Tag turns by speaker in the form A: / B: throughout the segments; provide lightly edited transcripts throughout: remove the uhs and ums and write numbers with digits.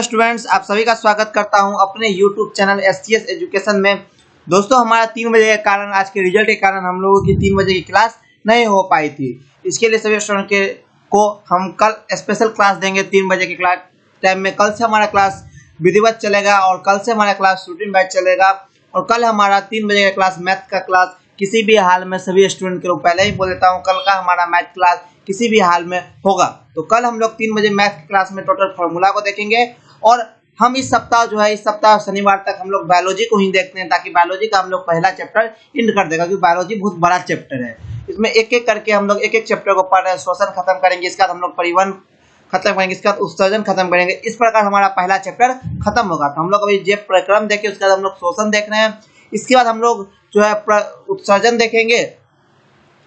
A: Students, आप सभी का स्वागत करता हूं अपने YouTube चैनल STS एजुकेशन में। दोस्तों, हमारा 3 बजे के कारण, आज के रिजल्ट के कारण हम लोगों की 3 बजे की क्लास नहीं हो पाई थी। इसके लिए सभी स्टूडेंट को हम कल स्पेशल क्लास देंगे 3 बजे के क्लास टाइम में। कल से हमारा क्लास विधिवत चलेगा और कल से हमारा क्लास रूटीन बैच चलेगा। और कल हमारा 3 बजे का क्लास मैथ का क्लास किसी भी हाल में, सभी स्टूडेंट के लोग पहले ही बोल देता हूँ, कल का हमारा मैथ क्लास किसी भी हाल में होगा। तो कल हम लोग 3 बजे मैथ क्लास में टोटल फार्मूला को देखेंगे। और हम इस सप्ताह शनिवार तक हम लोग बायोलॉजी को ही देखते हैं, ताकि बायोलॉजी का हम लोग पहला चैप्टर एंड कर देगा, क्योंकि बायोलॉजी बहुत बड़ा चैप्टर है। इसमें एक एक करके हम लोग एक एक चैप्टर को पढ़ रहे हैं। श्वसन खत्म करेंगे, इसके बाद हम लोग परिवहन खत्म करेंगे, इसके बाद उत्सर्जन खत्म करेंगे। इस प्रकार हमारा पहला चैप्टर खत्म होगा। तो हम लोग अभी जैव प्रक्रम देखे, उसके बाद हम लोग श्वसन देख रहे हैं। इसके बाद हम लोग उत्सर्जन देखेंगे,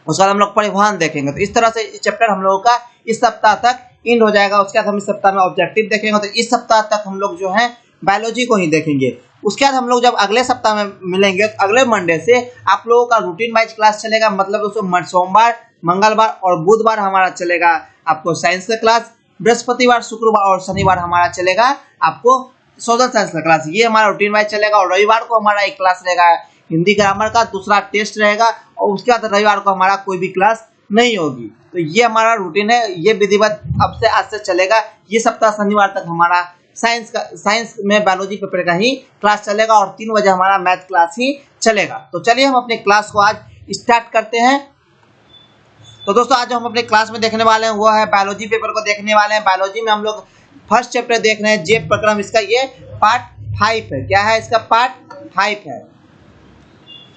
A: उसके बाद हम लोग परिवहन देखेंगे। तो इस तरह से चैप्टर हम लोगों का इस सप्ताह तक एंड हो जाएगा। उसके बाद हम इस सप्ताह में ऑब्जेक्टिव देखेंगे। तो इस सप्ताह तक हम लोग जो है बायोलॉजी को ही देखेंगे। उसके बाद हम लोग जब अगले सप्ताह में मिलेंगे, अगले मंडे से आप लोगों का रूटीन वाइज क्लास चलेगा। मतलब उसमें सोमवार, मंगलवार और बुधवार हमारा चलेगा आपको साइंस का क्लास। बृहस्पतिवार, शुक्रवार और शनिवार हमारा चलेगा आपको सोशल साइंस का क्लास। ये हमारा रूटीन वाइज चलेगा। और रविवार को हमारा एक क्लास रहेगा हिंदी ग्रामर का, दूसरा टेस्ट रहेगा। और उसके बाद रविवार को हमारा कोई भी क्लास नहीं होगी। तो ये हमारा रूटीन है, ये विधिवत अब से आज से चलेगा। ये सप्ताह शनिवार तक हमारा साइंस में बायोलॉजी पेपर का ही क्लास चलेगा और 3 बजे हमारा मैथ क्लास ही चलेगा। तो चलिए हम अपने क्लास को आज स्टार्ट करते हैं। तो दोस्तों, आज हम अपने क्लास में देखने वाले हैं वो है बायोलॉजी पेपर को देखने वाले हैं। बायोलॉजी में हम लोग फर्स्ट चैप्टर देख रहे हैं, जैव प्रक्रम। इसका ये पार्ट 5 है। क्या है इसका? पार्ट 5 है।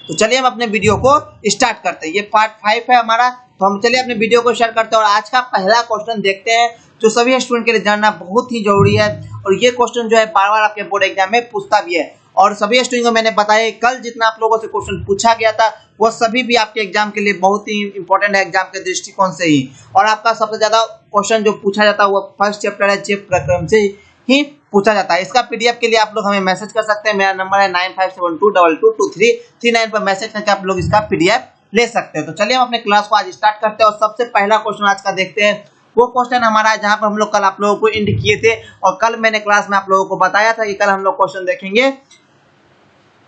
A: तो चलिए हम अपने वीडियो को स्टार्ट करते हैं। ये पार्ट 5 है हमारा। तो हम चलिए अपने वीडियो को स्टार्ट करते हैं और आज का पहला क्वेश्चन देखते हैं, जो सभी स्टूडेंट के लिए जानना बहुत ही जरूरी है। और ये क्वेश्चन जो है बार-बार आपके बोर्ड एग्जाम में पूछता भी है। और सभी स्टूडेंट को मैंने बताया, कल जितना आप लोगों से क्वेश्चन पूछा गया था वो सभी भी आपके एग्जाम के लिए बहुत ही इंपॉर्टेंट है, एग्जाम के दृष्टिकोण से ही। और आपका सबसे ज्यादा क्वेश्चन जो पूछा जाता है वो फर्स्ट चैप्टर है, जैव प्रक्रम से ही पूछा जाता है। इसका पीडीएफ के लिए आप लोग हमें मैसेज कर सकते हैं। मेरा नंबर है 9572222339 पर मैसेज करके आप लोग इसका पीडीएफ ले सकते हैं। तो चलिए हम अपने क्लास को आज स्टार्ट करते हैं। और सबसे पहला क्वेश्चन आज का देखते हैं। वो क्वेश्चन हमारा है जहां पर हम लोग कल आप लोगों को एंड किए थे। और कल मैंने क्लास में आप लोगों को बताया था कि कल हम लोग क्वेश्चन देखेंगे,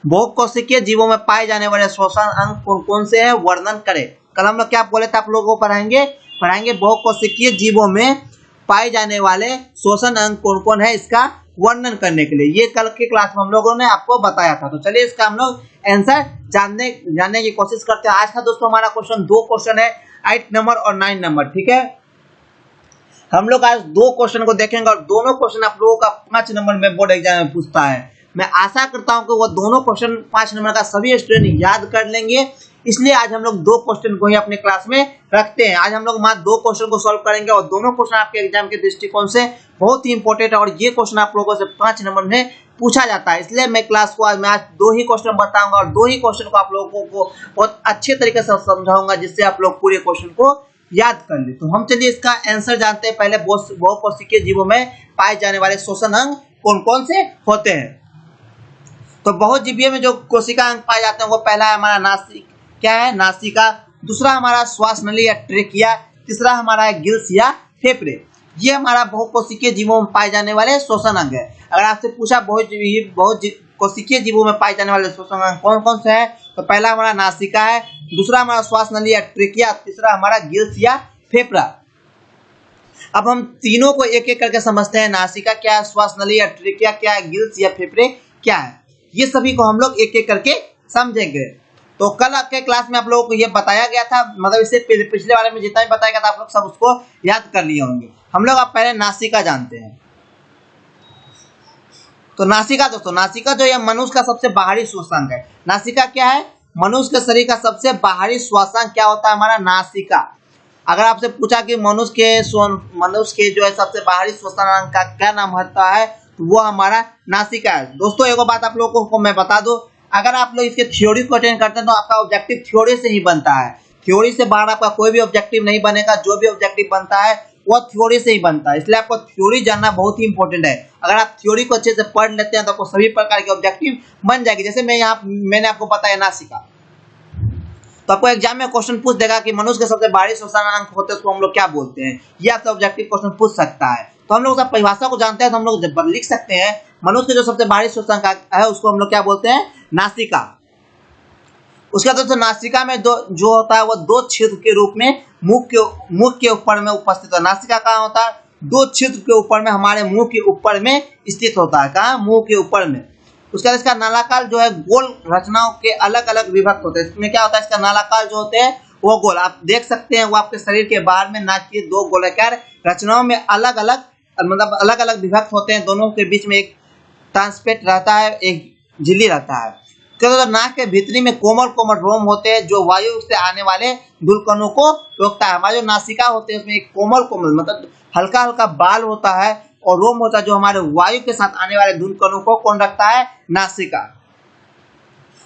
A: बहुकोशिकीय जीवों में पाए जाने वाले श्वसन अंग कौन कौन से हैं, वर्णन करें। कल हम लोग क्या बोले थे, आप लोगों को पढ़ाएंगे बहुकोशिकीय जीवों में पाए जाने वाले श्वसन अंग कौन कौन है, इसका वर्णन करने के लिए। ये कल के क्लास में हम लोगों ने आपको बताया था। तो चलिए इसका हम लोग आंसर जानने की कोशिश करते हैं। आज का दोस्तों हमारा क्वेश्चन 2 क्वेश्चन है, 8 नंबर और 9 नंबर। ठीक है, हम लोग आज 2 क्वेश्चन को देखेंगे और दोनों क्वेश्चन आप लोगों का 5 नंबर में बोर्ड एग्जाम में पूछता है। मैं आशा करता हूं कि वो दोनों क्वेश्चन 5 नंबर का सभी स्टूडेंट याद कर लेंगे। इसलिए आज हम लोग 2 क्वेश्चन को ही अपने क्लास में रखते हैं। आज हम लोग मात्र 2 क्वेश्चन को सॉल्व करेंगे और दोनों क्वेश्चन आपके एग्जाम के दृष्टिकोण से बहुत ही इंपॉर्टेंट है। और ये क्वेश्चन आप लोगों से 5 नंबर में पूछा जाता है। इसलिए मैं क्लास को आज 2 ही क्वेश्चन बताऊंगा और 2 ही क्वेश्चन को आप लोगों को बहुत अच्छे तरीके से समझाऊंगा, जिससे आप लोग पूरे क्वेश्चन को याद कर ले। तो हम चलिए इसका आंसर जानते हैं। पहले बहुकोशिकीय जीवों में पाए जाने वाले श्वसन अंग कौन कौन से होते हैं। तो बहुजीवीय में जो कोशिका अंग पाए जाते हैं वो पहला है हमारा नासिका। दूसरा हमारा श्वास नली या ट्रेकिया। तीसरा हमारा है गिल्स या फेफड़े। ये हमारा बहुकोशिकीय जीवों में पाए जाने वाले श्वसन अंग है। अगर आपसे पूछा बहुकोशिकीय जीवों में पाए जाने वाले श्वसन अंग कौन कौन से हैं, तो पहला हमारा नासिका है, दूसरा हमारा श्वास नली या ट्रेकिया, तीसरा हमारा गिल्स या फेफड़ा। अब हम तीनों को एक एक करके समझते हैं। नासिका क्या है, श्वास नली या ट्रेकिया क्या है, गिल्स या फेफड़े क्या है, ये सभी को हम लोग एक एक करके समझेंगे। तो कल के क्लास में आप लोगों को ये बताया गया था, मतलब इससे पिछले वाले में जितना भी बताया गया था आप लोग सब उसको याद कर लिए होंगे। हम लोग अब पहले नासिका जानते हैं। तो नासिका दोस्तों, नासिका जो है मनुष्य का सबसे बाहरी श्वसन है। नासिका क्या है, मनुष्य के शरीर का सबसे बाहरी श्वसन क्या होता है, हमारा नासिका। अगर आपसे पूछा कि मनुष्य के जो है सबसे बाहरी श्वसन अंग का क्या नाम होता है, तो वो हमारा नासिका है। दोस्तों एक बात आप लोगों को मैं बता दूं, अगर आप लोग इसके थ्योरी को अटेंड करते हैं तो आपका ऑब्जेक्टिव थ्योरी से ही बनता है। थ्योरी से बाहर आपका कोई भी ऑब्जेक्टिव नहीं बनेगा। जो भी ऑब्जेक्टिव बनता है वो थ्योरी से ही बनता है। इसलिए आपको थ्योरी जानना बहुत ही इंपॉर्टेंट है। अगर आप थ्योरी को अच्छे से पढ़ लेते हैं तो आपको सभी प्रकार के ऑब्जेक्टिव बन जाएगी। जैसे मैंने आपको बताया नासिका, तो आपको एग्जाम में क्वेश्चन पूछ देगा कि मनुष्य के सबसे बाहरी श्वसन अंग होते हैं उसको हम लोग क्या बोलते हैं, ये आपसे ऑब्जेक्टिव क्वेश्चन पूछ सकता है। तो हम लोग सब परिभाषा को जानते हैं, तो हम लोग जब लिख सकते हैं मनुष्य के जो सबसे बाहरी श्वसन है उसको हम लोग क्या बोलते हैं, नासिका। उसके बाद दोस्तों नासिका में जो होता है वो दो छिद्र के रूप में मुख के ऊपर में उपस्थित है। नासिका कहाँ होता है, दो छिद्र के ऊपर में, हमारे मुंह के ऊपर में स्थित होता है। कहाँ, मुंह के ऊपर में। उसके बाद इसका नालाकाल जो है गोल रचनाओं के अलग अलग विभक्त होते हैं। इसमें क्या होता है, इसका नालाकाल जो होते हैं वो गोल, आप देख सकते हैं वो आपके शरीर के बाहर में नाक की दो गोलाकार रचनाओं में अलग अलग मतलब अलग अलग विभक्त होते हैं। दोनों के बीच में एक ट्रांसपेट रहता है, एक झिल्ली रहता है। तो नाक के भीतरी में कोमल कोमल रोम होते हैं जो वायु से आने वाले धूलकणों को रोकता है। हमारे जो नासिका होते हैं उसमें एक कोमल कोमल मतलब हल्का हल्का बाल होता है और रोम होता है जो हमारे वायु के साथ आने वाले धूलकणों को कौन रखता है, नासिका।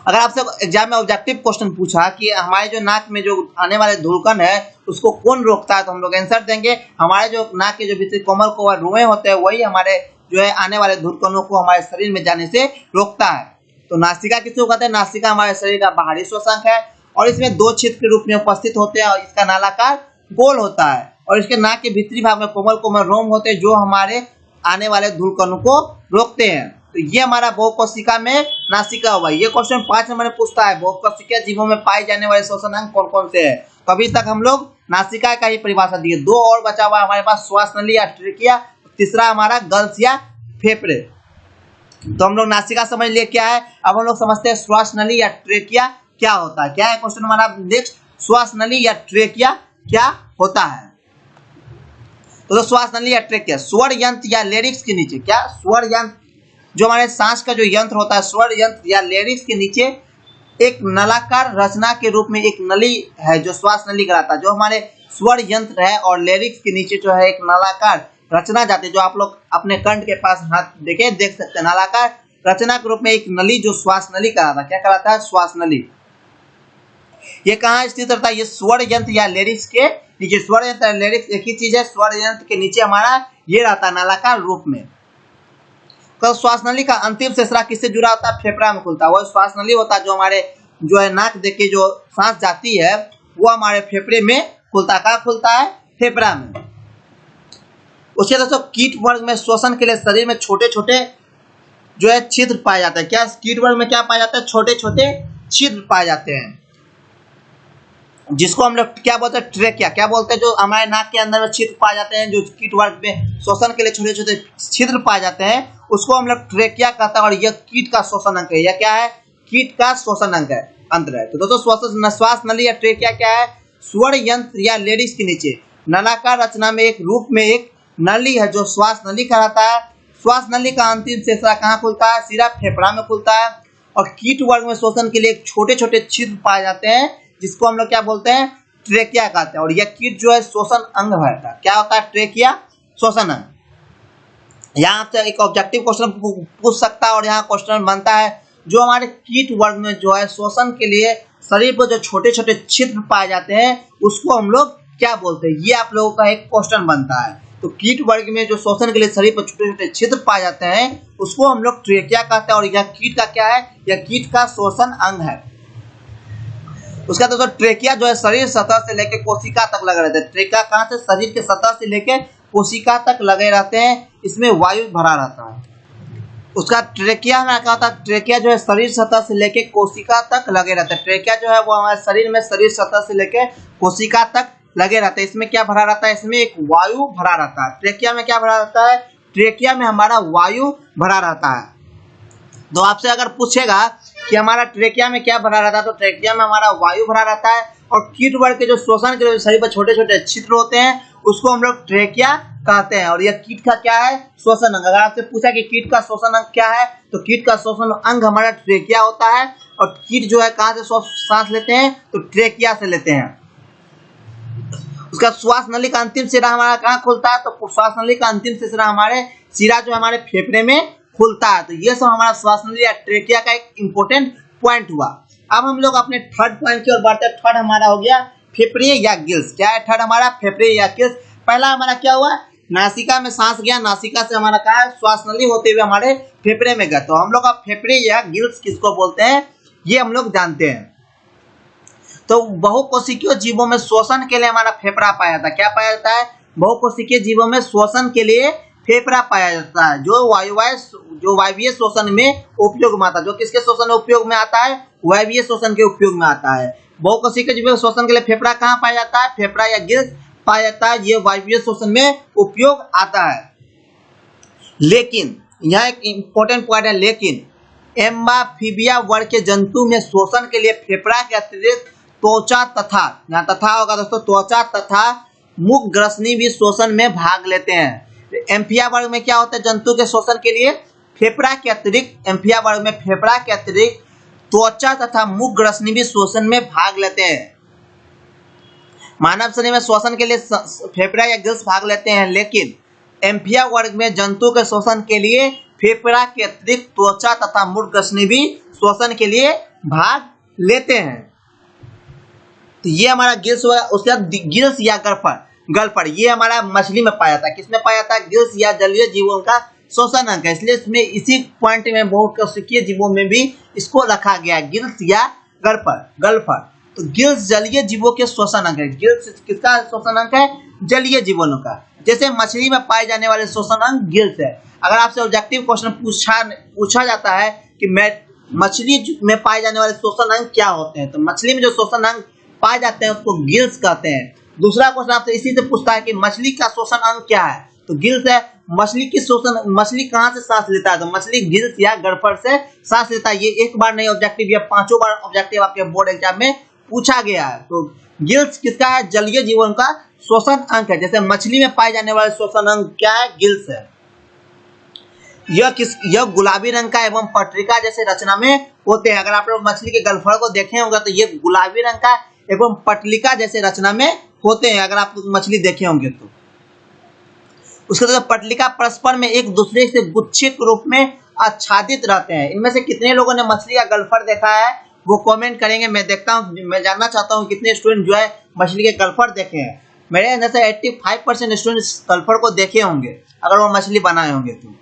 A: अगर आपसे एग्जाम में ऑब्जेक्टिव क्वेश्चन पूछा कि हमारे जो नाक में जो आने वाले धूलकण है उसको कौन रोकता है, तो हम लोग आंसर देंगे हमारे जो नाक के जो भीतर कोमल कोमल रोए होते हैं वही हमारे जो है आने वाले धूलकणों को हमारे शरीर में जाने से रोकता है। तो नासिका किसको कहते हैं, नासिका हमारे शरीर का बाहरी श्वसन है और इसमें दो छिद्र के रूप में उपस्थित होते हैं और इसका नालाकार गोल होता है और इसके नाक के भीतरी भाग में कोमल कोमल रोम होते हैं जो हमारे आने वाले धूलकणों को रोकते हैं। तो ये हमारा बहुकोशिका में नासिका हुआ। ये क्वेश्चन 5 नंबर में पूछता है बहुकोशिकीय जीवों में पाए जाने वाले श्वसन अंग कौन कौन से हैं। तो अभी तक हम लोग नासिका का ही परिभाषा दिए, दो और बचा हुआ हमारे पास, श्वास नली या ट्रेकिया, तीसरा हमारा गल्स या फेफड़े। तो हम लोग नासिका समझ लिए क्या है, अब हम लोग समझते हैं श्वास नली या ट्रेकिया क्या होता है। क्या है क्वेश्चन हमारा नेक्स्ट, श्वास नली या ट्रेकिया क्या होता है। तो श्वास नली या ट्रेकिया स्वर यंत्र या लेरिक्स के नीचे, क्या स्वर यंत्र जो हमारे सांस का जो यंत्र होता है, स्वर यंत्र या लेरिक्स के नीचे एक नलाकार रचना के रूप में एक नली है जो श्वास नली कहलाता है। जो हमारे स्वर यंत्र है और लेरिक्स के नीचे जो है एक नलाकार रचना जाती है, जो आप लोग अपने कंठ के पास हाथ देख सकते हैं। नलाकार रचना के रूप में एक नली जो श्वास नली कहलाता है, क्या कहलाता है, श्वास नली। ये कहाँ स्थित रहता है, ये स्वर यंत्र या लेरिक्स के नीचे। स्वर यंत्र या लेरिक्स एक ही चीज है, स्वर यंत्र के नीचे हमारा ये रहता है नलाकार रूप में। तो श्वास नली का अंतिम शेषरा किससे जुड़ा होता है, फेफड़ा में खुलता है। वह श्वास नली होता है जो हमारे जो है नाक देख के जो सांस जाती है वो हमारे फेफड़े में खुलता है। कहाँ खुलता है, फेफड़ा में। उसके दोस्तों कीट वर्ग में श्वसन के लिए शरीर में छोटे छोटे जो है छिद्र पाए जाते हैं। क्या कीट वर्ग में क्या पाया जाता है, छोटे छोटे छिद्र पाए जाते हैं जिसको हम लोग क्या बोलते हैं, ट्रेकिया। क्या बोलते हैं, जो हमारे नाक के अंदर में छिद्र पाए जाते हैं, जो कीट वर्ग में श्वसन के लिए छोटे छोटे छिद्र पाए जाते हैं उसको हम लोग ट्रेकिया कहते हैं। और यह कीट का श्वसन अंग है। यह क्या है, कीट का श्वसन अंग है, अंतर है। तो दोस्तों श्वास नली या ट्रेकिया क्या है, स्वर यंत्र या लेरिक्स के नीचे नलाकार रचना में एक रूप में एक नली है जो श्वास नली कहलाता है। श्वास नली का अंतिम शेषरा कहाँ खुलता है, सिरा फेफड़ा में खुलता है। और कीट वर्ग में श्वसन के लिए छोटे छोटे छिद्र पाए जाते हैं जिसको हम लोग क्या बोलते हैं, ट्रेकिया कहते हैं। और यह कीट जो है श्वसन अंग है। क्या होता है, ट्रेकिया श्वसन अंग। यहाँ से एक ऑब्जेक्टिव क्वेश्चन पूछ सकता है और यहाँ क्वेश्चन बनता है जो हमारे कीट वर्ग में जो है श्वसन के लिए शरीर पर जो छोटे छोटे छिद्र पाए जाते हैं उसको हम लोग क्या बोलते हैं, ये आप लोगों का एक क्वेश्चन बनता है। तो कीट वर्ग में जो श्वसन के लिए शरीर पर छोटे छोटे छिद्र पाए जाते हैं उसको हम लोग ट्रेकिया कहते हैं। और यह कीट का क्या है, यह कीट का श्वसन अंग है। उसका दोस्तों ट्रेकिया जो है शरीर सतह से लेकर कोशिका तक लगे रहते हैं। ट्रेकिया कहाँ से, शरीर के सतह से लेकर कोशिका तक लगे रहते हैं, इसमें वायु भरा रहता है। उसका ट्रेकिया में क्या होता है, ट्रेकिया जो है शरीर सतह से लेकर कोशिका तक लगे रहते हैं। ट्रेकिया जो है वो हमारे शरीर में शरीर सतह से लेकर कोशिका तक लगे रहते हैं। इसमें क्या भरा रहता है, इसमें एक वायु भरा रहता है। ट्रेकिया में क्या भरा रहता है, ट्रेकिया में हमारा वायु भरा रहता है। तो आपसे अगर पूछेगा कि हमारा ट्रेकिया में क्या भरा रहता है, तो ट्रेकिया में हमारा वायु भरा रहता है। और कीट वर्ग के जो श्वसन के शरीर पर छोटे छोटे छिद्र होते हैं उसको हम लोग ट्रेकिया कहते हैं। और यह कीट का क्या है, श्वसन अंग। अगर आपसे पूछा कि कीट का श्वसन अंग क्या है, तो कीट का श्वसन अंग हमारा ट्रेकिया होता है। और कीट जो है कहाँ से सांस लेते हैं, तो ट्रेकिया से लेते हैं। उसका श्वास नली का अंतिम सिरा हमारा कहाँ खुलता है, तो श्वास नली का अंतिम सिरा हमारे सिरा जो हमारे फेफड़े में खुलता है। तो ये सब हमारा श्वास नली या ट्रेकिया का एक इंपॉर्टेंट पॉइंट हुआ। अब हम लोग अपने थर्ड पॉइंट की ओर बढ़ते हैं। थर्ड हमारा हो गया फेफड़े या गिल्स। क्या है थर्ड हमारा, फेफड़े या गिल्स। पहला हमारा क्या हुआ, नासिका में सांस गया, नासिका से हमारा कहा श्वास नली होते हुए हमारे फेफड़े में गया। तो हम लोग अब फेफड़े या गिल्स किसको बोलते हैं ये हम लोग जानते हैं। तो बहुकोशिकीय जीवों में श्वसन के लिए हमारा फेफड़ा पाया जाता है। क्या पाया जाता है, बहुकोशिकीय जीवों में श्वसन के लिए फेफड़ा पाया जाता है, जो वायवीय शोषण में उपयोग में आता है। जो किसके शोषण में उपयोग में आता है? वायवीय शोषण के उपयोग में आता है। बहुकोशिकीय जीवों के शोषण के लिए फेफड़ा कहाँ पाया जाता है? फेफड़ा या गिल्स पाया जाता है। ये वायवीय शोषण में उपयोग आता है। लेकिन यहाँ एक इंपॉर्टेंट पॉइंट है, लेकिन एम्फीबिया वर्ग के जंतु में शोषण के लिए फेफड़ा के अतिरिक्त त्वचा तथा, यहाँ तथा होगा दोस्तों, त्वचा तथा मुख ग्रसनी भी शोषण में भाग लेते हैं। एम्फिया वर्ग में क्या होता है? जंतु के शोषण के लिए फेफड़ा के अतिरिक्त, एम्फिया वर्ग में फेफड़ा के अतिरिक्त त्वचा तथा मुख ग्रसनी भी शोषण में भाग लेते हैं। मानव शरीर में शोषण के लिए फेफड़ा या गिल्स भाग लेते हैं, लेकिन एम्फिया वर्ग में जंतु के शोषण के लिए फेफड़ा के अतिरिक्त त्वचा तथा मुख ग्रसनी भी शोषण के लिए भाग लेते हैं। तो ये हमारा गिल्स हुआ। उसके बाद गिल्स या गलफड़, ये हमारा मछली में पाया जाता है। किसमें पाया जाता है? गिल्स या जलीय जीवों का शोषण अंग है, इसलिए इसमें इसी पॉइंट में बहुकोशिकीय जीवों में भी इसको रखा गया है, गिल्स या गलफड़। तो गिल्स जलीय जीवों के शोषण अंग है। गिल्स किसका शोषण अंग है? जलीय जीवों का। जैसे मछली में पाए जाने वाले शोषण अंग गिल्स है। अगर आपसे ऑब्जेक्टिव क्वेश्चन पूछा जाता है कि मछली में पाए जाने वाले शोषण अंग क्या होते हैं, तो मछली में जो शोषण अंग पाए जाते हैं उसको गिल्स कहते हैं। दूसरा क्वेश्चन आपसे इसी से पूछता है कि मछली का शोषण अंग क्या है, तो गिल्स है। मछली कहाँ से सांस लेता है, तो मछली गिल्स या गलफड़ से सांस लेता है। ये एक बार नहीं ऑब्जेक्टिव, ये 5 बार ऑब्जेक्टिव आपके बोर्ड एग्जाम में पूछा गया है। तो गिल्स किसका है? जलीय जीवन का शोषण अंग है। जैसे मछली में पाए जाने वाले शोषण अंग क्या है? गिल्स है। यह गुलाबी रंग का एवं पट्टिका जैसे रचना में होते हैं। अगर आप लोग मछली के गलफड़ को देखे होंगे तो ये गुलाबी रंग का एवं पट्टिका जैसे रचना में होते हैं, अगर आप मछली देखे होंगे तो। उसके बाद पट्टिका परस्पर में एक दूसरे से गुच्छित रूप में आच्छादित रहते हैं। इनमें से कितने लोगों ने मछली का गलफड़ देखा है वो कमेंट करेंगे। मैं देखता हूँ, मैं जानना चाहता हूँ कितने स्टूडेंट जो है मछली के गलफड़ देखे हैं। मेरे अंदर से 85% स्टूडेंट गलफड़ को देखे होंगे अगर वो मछली बनाए होंगे तो।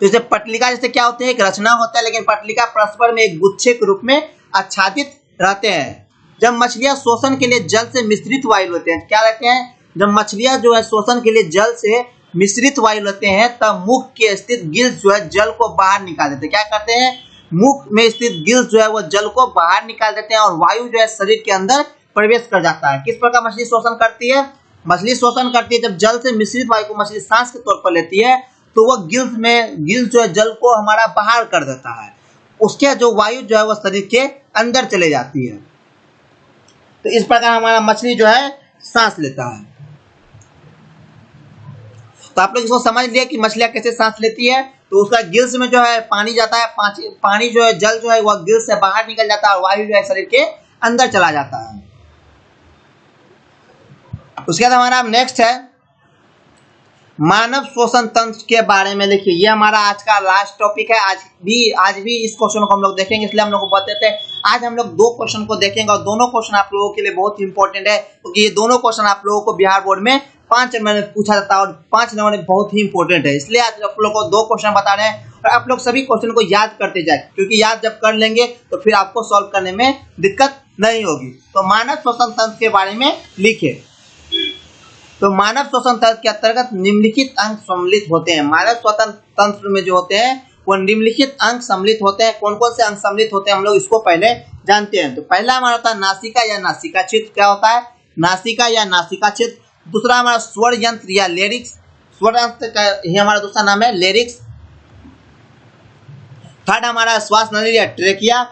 A: जैसे पट्टिका जैसे क्या होते हैं? एक रचना होता है, लेकिन पट्टिका परस्पर में एक गुच्छे के रूप में आच्छादित रहते हैं। जब मछलियां शोषण के लिए जल से मिश्रित वायु लेते हैं, क्या लेते हैं? जब मछलियां जो है शोषण के लिए जल से मिश्रित वायु लेते हैं तब मुख के स्थित गिल्स जो है जल को बाहर निकाल देते हैं। क्या करते हैं? मुख में स्थित गिल्स जो है वो जल को बाहर निकाल देते हैं और वायु जो है शरीर के अंदर प्रवेश कर जाता है। किस प्रकार मछली शोषण करती है? मछली शोषण करती है जब जल से मिश्रित वायु को मछली सांस के तौर पर लेती है तो वह गिल्स जो है जल को हमारा बाहर कर देता है। उसके जो वायु जो है वो शरीर के अंदर चले जाती है। तो इस प्रकार हमारा मछली जो है सांस लेता है। तो आप लोग इसको समझ लिया कि मछलियां कैसे सांस लेती है। तो उसका गिल्स में जो है पानी जाता है, पानी जो है जल जो है वह गिल्स से बाहर निकल जाता है और वायु जो है शरीर के अंदर चला जाता है। उसके बाद हमारा नेक्स्ट है मानव श्वसन तंत्र के बारे में। देखिए ये हमारा आज का लास्ट टॉपिक है। आज भी इस क्वेश्चन को हम लोग देखेंगे, इसलिए हम लोग को बताते हैं। आज हम लोग 2 क्वेश्चन को देखेंगे और दोनों क्वेश्चन आप लोगों के लिए बहुत इंपॉर्टेंट है, क्योंकि ये दोनों क्वेश्चन आप लोगों को बिहार बोर्ड में 5 नंबर में पूछा जाता है और 5 नंबर में बहुत ही इंपॉर्टेंट है। इसलिए आज आप लोग को 2 क्वेश्चन बता रहे हैं और आप लोग सभी क्वेश्चन को याद करते जाए, क्योंकि याद जब कर लेंगे तो फिर आपको सॉल्व करने में दिक्कत नहीं होगी। तो मानव श्वसन तंत्र के बारे में लिखे। तो मानव श्वसन तंत्र के अंतर्गत निम्नलिखित अंग सम्मिलित होते हैं। मानव श्वसन तंत्र में जो होते हैं वो निम्नलिखित अंग सम्मिलित होते हैं। कौन कौन से अंग सम्मिलित होते हैं हम लोग इसको पहले जानते हैं। तो पहला हमारा होता है नासिका या नासिका छिद्र। क्या होता है? नासिका या नासिका छिद्र। दूसरा हमारा स्वर यंत्र या लेरिक्स। स्वर यंत्र का ही हमारा दूसरा नाम है लेरिक्स। थर्ड हमारा श्वास नली या ट्रेकिया।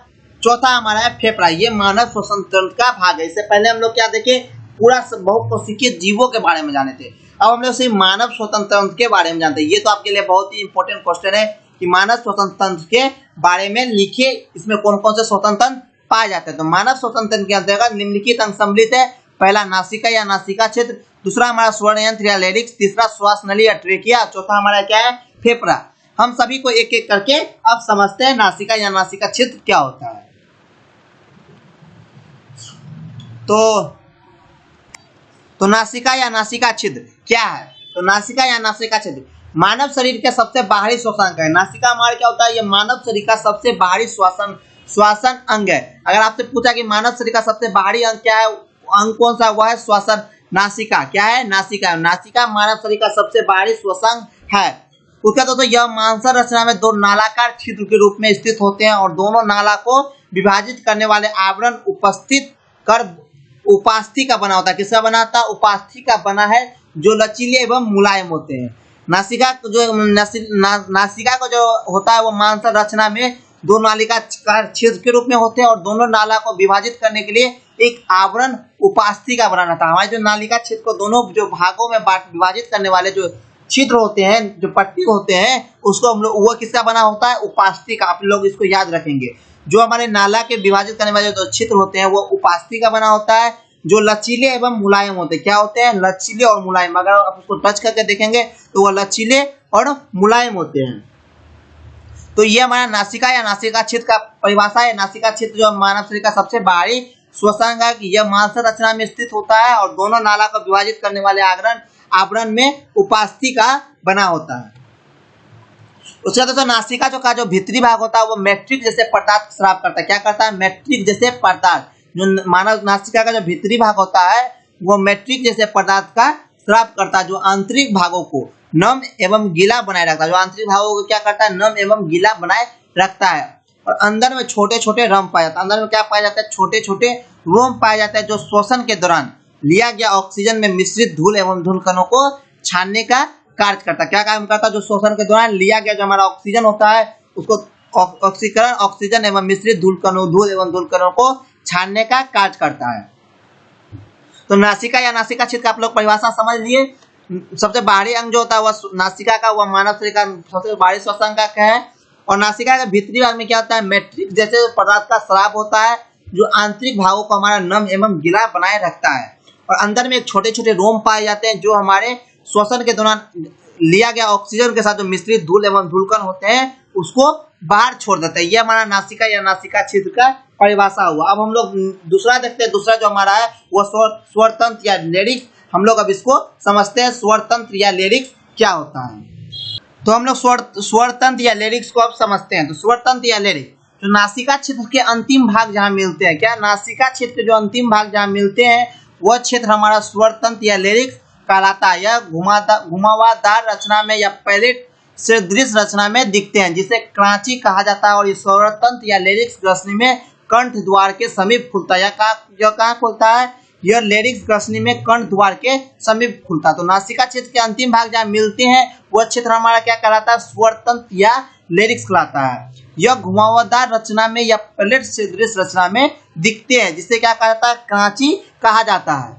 A: चौथा हमारा है फेफड़ा। ये मानव श्वसन तंत्र का भाग है। इससे पहले हम लोग क्या देखे? पूरा बहुकोशिकीय जीवों के बारे में जाने थे। अब हम लोग सिर्फ मानव श्वसन तंत्र के बारे में जानते हैं। ये तो आपके लिए बहुत ही इंपॉर्टेंट क्वेश्चन है कि मानव श्वसन तंत्र के बारे में लिखिए, इसमें कौन कौन से श्वसन तंत्र पाए जाते हैं। तो मानव श्वसन तंत्र के अंतर्गत निम्नलिखित अंग सम्मिलित है। पहला नासिका या नासिका छिद्र, दूसरा हमारा स्वर्ण यंत्र या लेरिक्स, तीसरा श्वास नली या ट्रेकिया, चौथा हमारा क्या है? फेफड़ा। हम सभी को एक एक करके अब समझते हैं नासिका या नासिका छिद्र क्या होता है। तो नासिका या नासिका छिद्र क्या है? तो नासिका या नासिका छिद्र मानव शरीर के सबसे बाहरी श्वसन अंग है। नासिका हमारा क्या होता है? ये मानव शरीर का सबसे बाहरी श्वसन अंग है। अगर आपसे पूछा कि मानव शरीर का सबसे बाहरी अंग क्या है, अंग कौन सा? वह है श्वसन नासिका क्या है? नासिका। नासिका मानव शरीर का सबसे बाहरी श्वसन है। उसका तो यह मांसल रचना में दो नालाकार छिद्र के रूप में स्थित होते हैं और दोनों नाला को विभाजित करने वाले आवरण उपस्थित कर उपास्थि का बना होता है। किसका बना होता है? उपास्थि का बना है, जो लचीले एवं मुलायम होते हैं। नासिका जो नासिका को जो होता है वो मांसल रचना में दो नालिका छिद्र के रूप में होते हैं और दोनों नाला को विभाजित करने के लिए एक आवरण उपास्थि का बनाना था। हमारे जो नालिका छिद्र को दोनों जो भागों में विभाजित करने वाले जो छिद्र होते हैं, जो पट्टी होते हैं, उसको हम लोग वो किसका बना होता है? उपास्थि का। आप लोग इसको याद रखेंगे। जो हमारे नाला के विभाजित करने वाले जो छिद्र होते हैं वो उपास्थि का बना होता है, जो लचीले एवं मुलायम होते हैं। क्या होते हैं? लचीले और मुलायम। अगर आप उसको टच करके देखेंगे तो वो लचीले और मुलायम होते हैं। तो ये हमारा नासिका या नासिका छिद्र का परिभाषा है। नासिका छिद्र जो मानव शरीर का सबसे बाहरी श्वसन है कि यह मांसल रचना में स्थित होता है और दोनों नाला को विभाजित करने वाले आवरण में उपास्थि का बना होता है। उसके बाद नासिका जो भीतरी भाग होता है वो मैट्रिक जैसे पदार्थ स्राव करता है। क्या करता है? मैट्रिक जैसे पदार्थ। जो मानव नासिका का जो भीतरी भाग होता है वो मैट्रिक जैसे पदार्थ का स्राव करता है, जो आंतरिक भागों को नम एवं गीला बनाए रखता है। जो आंतरिक भागों को क्या करता है? नम एवं गीला बनाए रखता है। और अंदर में छोटे छोटे रम पाए जाते हैं। अंदर में क्या पाया जाता है? छोटे छोटे रोम पाए जाते हैं, जो श्वसन के दौरान लिया गया ऑक्सीजन में मिश्रित धूल एवं धूल कणों को छानने का कार्य करता है। क्या काम करता है? जो श्वसन के दौरान लिया गया जो हमारा ऑक्सीजन होता है उसको ऑक्सीकरण एवं मिश्रित धूल एवं धूल कणों को छानने का कार्य करता है। तो नासिका या नासिका छिद्र का आप लोग परिभाषा समझ लिए। सबसे बाहरी अंग जो होता है वह नासिका का, वह मानव शरीर का सबसे बाहरी श्वसन का है। और नासिका के भीतरी भाग में क्या होता है? मैट्रिक जैसे पदार्थ का स्राव होता है, जो आंतरिक भागों को हमारा नम एवं गीला बनाए रखता है। और अंदर में एक छोटे छोटे रोम पाए जाते हैं, जो हमारे श्वसन के दौरान लिया गया ऑक्सीजन के साथ जो मिश्रित धूल एवं धूलकण होते हैं उसको बाहर छोड़ देते हैं। यह हमारा नासिका या नासिका छिद्र का परिभाषा हुआ। अब हम लोग दूसरा देखते हैं। दूसरा जो हमारा है वो स्वर तंत्र या लेरिक्स। हम लोग अब इसको समझते हैं, स्वर तंत्र या लेरिक्स क्या होता है। तो हम लोग स्वर तंत्र या लेरिक्स को अब समझते हैं। तो स्वर तंत्र या लेरिक्स जो नासिका छिद्र के अंतिम भाग जहाँ मिलते हैं, क्या नासिका छिद्र के जो अंतिम भाग जहाँ मिलते हैं वह क्षेत्र हमारा स्वर तंत्र या लेरिक्स कहलाता है। यह घुमावदार रचना में या पैलेट सदृश रचना में दिखते हैं, जिसे क्रांची कहा जाता है। और इस स्वर तंत्र या लेरिक्स ग्रसनी में कंठ द्वार के समीप खुलता है। यह कहाँ खुलता है? यह लेरिक्स ग्रसनी में कंठ द्वार के समीप खुलता है। तो नासिका क्षेत्र के अंतिम भाग जहाँ मिलते हैं वह क्षेत्र हमारा क्या कहलाता है? स्वर तंत्र या लेरिक्स कहलाता है। यह घुमावदार रचना में या पैलेट सदृश रचना में दिखते हैं, जिसे क्या कहा जाता है? क्रांची कहा जाता है।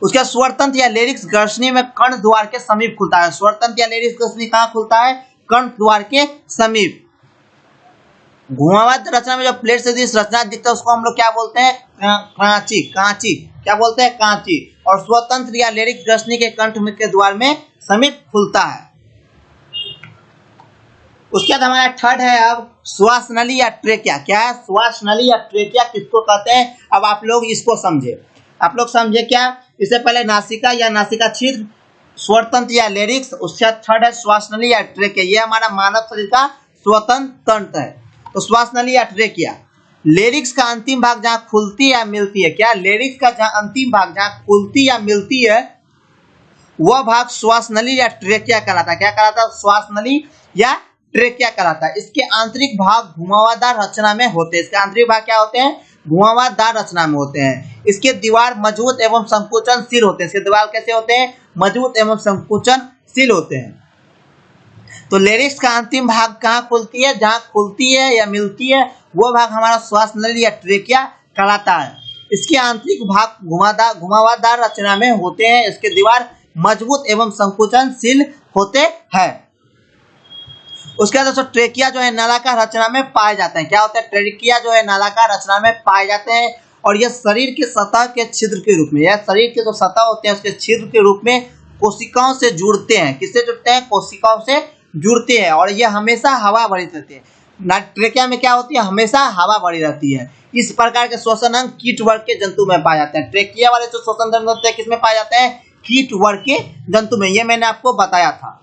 A: उसके स्वर तंत्र या लेरिक्स ग्रसनी में कंठ द्वार के समीप खुलता है। स्वर तंत्र या लेरिक्स ग्रसनी कहाँ खुलता है? कंठ द्वार के समीप। घुमावदार रचना में जो प्लेट सदृश रचना दिखता है उसको हम लोग क्या बोलते हैं? कांची। कांची क्या बोलते हैं? कांची। और स्वतंत्र या लेरिक्स ग्रसनी के कंठ के द्वार में समीप खुलता है। उसके बाद हमारा थर्ड है अब श्वास नली या ट्रेकिया। क्या है? श्वास नली या ट्रेकिया किसको कहते हैं? अब आप लोग इसको समझे। आप लोग समझे क्या? इससे पहले नासिका या नासिका छिद्र, स्वर तंत्र या लेरिक्स, उसके बाद थर्ड है श्वास नली या ट्रेकिया। ये हमारा मानव शरीर का स्वतंत्र तंत्र है। तो श्वास नली या ट्रेकिया, लेरिक्स का अंतिम भाग जहाँ खुलती या मिलती है। क्या? लेरिक्स का जहाँ अंतिम भाग जहाँ खुलती या मिलती है वह भाग श्वास नली या ट्रेकिया कहलाता है। क्या कहलाता है? श्वास नली या ट्रेकिया कहलाता है। इसके आंतरिक भाग घुमावदार रचना में होते हैं। इसके आंतरिक भाग क्या होते हैं? घुमावदार रचना में होते हैं। इसके दीवार मजबूत एवं संकुचनशील होते हैं। इसके दीवार कैसे होते हैं? मजबूत एवं संकुचनशील होते हैं। तो लेरिक्स का अंतिम भाग कहाँ खुलती है? जहाँ खुलती है या मिलती है वो भाग हमारा श्वास नली या ट्रेकिया कहलाता है। इसके आंतरिक भाग घुमावदार रचना में होते हैं। इसके दीवार मजबूत एवं संकुचनशील होते हैं। उसके बाद दोस्तों ट्रेकिया जो है नलाकार रचना में पाए जाते हैं। क्या होता है? ट्रेकिया जो है नलाकार रचना में पाए जाते हैं और यह शरीर के सतह के छिद्र के रूप में, यह शरीर के जो सतह होते हैं उसके छिद्र के रूप में कोशिकाओं से जुड़ते हैं। किससे जुड़ते हैं? कोशिकाओं से जुड़ते हैं। और यह हमेशा हवा भरी रहती है। ट्रेकिया में क्या होती है? हमेशा हवा भरी रहती है। इस प्रकार के श्वसन अंग कीट वर्ग के जंतु में पाए जाते हैं। ट्रेकिया वाले जो श्वसन अंग होते हैं किसमें पाए जाते हैं? कीट वर्ग के जंतु में। ये मैंने आपको बताया था।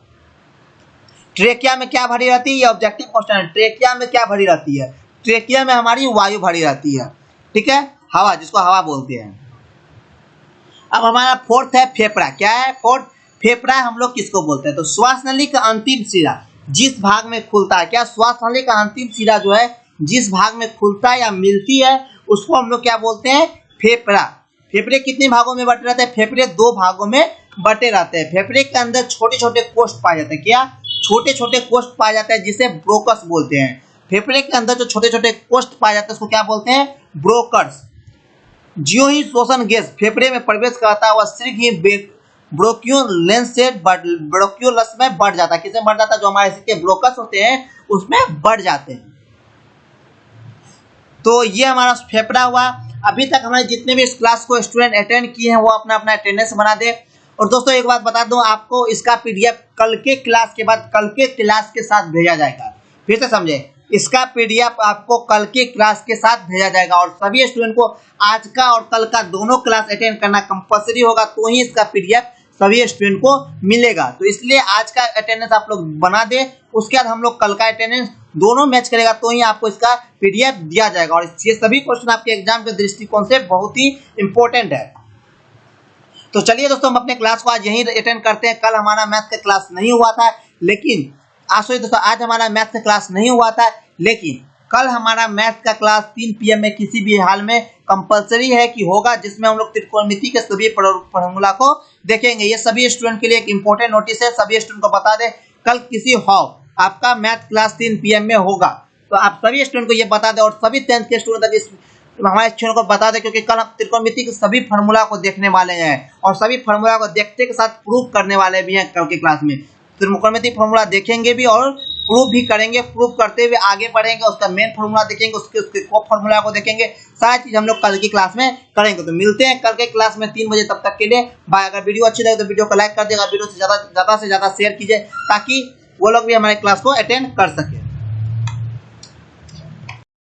A: ट्रेकिया में क्या भरी रहती है? ये ऑब्जेक्टिव क्वेश्चन है। ट्रेकिया में क्या भरी रहती है? ट्रेकिया में हमारी वायु भरी रहती है। ठीक है, हवा, जिसको हवा बोलते हैं। अब हमारा फोर्थ है फेफड़ा। क्या है फोर्थ? फेफड़ा हम लोग किसको बोलते हैं? तो श्वास नली का अंतिम सिरा जिस भाग में खुलता है, क्या श्वास नली का अंतिम सिरा जो है जिस भाग में खुलता है या मिलती है उसको हम लोग क्या बोलते हैं? फेफड़ा। फेफड़े कितने भागों में बटे रहते हैं? फेफड़े 2 भागों में बटे रहते हैं। फेफड़े के अंदर छोटे छोटे कोष्ठ पाए जाते हैं। क्या? छोटे छोटे कोष्ठ पाए जाते हैं जिसे ब्रोकस बोलते हैं। फेफड़े के अंदर जो छोटे छोटे कोष्ठ पाए जाते हैं उसको क्या बोलते हैं? ब्रोकस। ज्यों ही श्वसन गैस फेफड़े में प्रवेश करता है वह शीघ्र ही ब्रोक्यूलेंस से ब्रोक्यूलस में बढ़ जाता है। किसमें बढ़ जाता है? जो हमारे शरीर के ब्रोकस होते हैं उसमें बढ़ जाते हैं। तो ये हमारा फेफड़ा हुआ। अभी तक हमारे जितने भी इस क्लास को स्टूडेंट अटेंड किए हैं वो अपना अपना अटेंडेंस बना दे। और दोस्तों एक बात बता दूं आपको, इसका पीडीएफ कल के क्लास के बाद कल के क्लास के साथ भेजा जाएगा। फिर से समझे, इसका पीडीएफ आपको कल के क्लास के साथ भेजा जाएगा और सभी स्टूडेंट को आज का और कल का दोनों क्लास अटेंड करना कंपलसरी होगा, तो ही इसका पीडीएफ सभी स्टूडेंट को मिलेगा। तो इसलिए आज का अटेंडेंस आप लोग बना दे, उसके बाद हम लोग कल का अटेंडेंस दोनों मैच करेगा तो ही आपको इसका पीडीएफ दिया जाएगा। और ये सभी क्वेश्चन आपके एग्जाम के दृष्टिकोण से बहुत ही इंपॉर्टेंट है। तो चलिए दोस्तों, हम अपने क्लास को आज यहीं अटेंड करते हैं। कल हमारा मैथ का क्लास नहीं हुआ था, लेकिन आज हमारा मैथ का क्लास नहीं हुआ था, लेकिन कल हमारा मैथ का क्लास 3 PM में किसी भी हाल में कंपलसरी है कि होगा, जिसमें हम लोग त्रिकोणमिति के सभी फॉर्मूला को देखेंगे। ये सभी स्टूडेंट के लिए एक इंपॉर्टेंट नोटिस है, सभी स्टूडेंट को बता दें कल किसी आपका मैथ क्लास 3 PM में होगा। तो आप सभी स्टूडेंट को ये बता दें और सभी 10th के स्टूडेंट तक इस हमारे चैनल को बता दें, क्योंकि कल हम त्रिकोणमिति के सभी फार्मूला को देखने वाले हैं और सभी फार्मूला को देखते के साथ प्रूव करने वाले भी हैं। कल के क्लास में त्रिकोणमिति फार्मूला देखेंगे भी और प्रूव भी करेंगे। प्रूव करते हुए आगे बढ़ेंगे, उसका मेन फार्मूला देखेंगे, उसके को फार्मूला को देखेंगे। सारी चीज हम लोग कल की क्लास में करेंगे। तो मिलते हैं कल के क्लास में 3 बजे, तब तक के लिए बाय। अगर वीडियो अच्छी लगे तो वीडियो को लाइक कर देगा, वीडियो से ज्यादा से ज्यादा शेयर कीजिए ताकि वो लोग भी हमारे क्लास को अटेंड कर सके।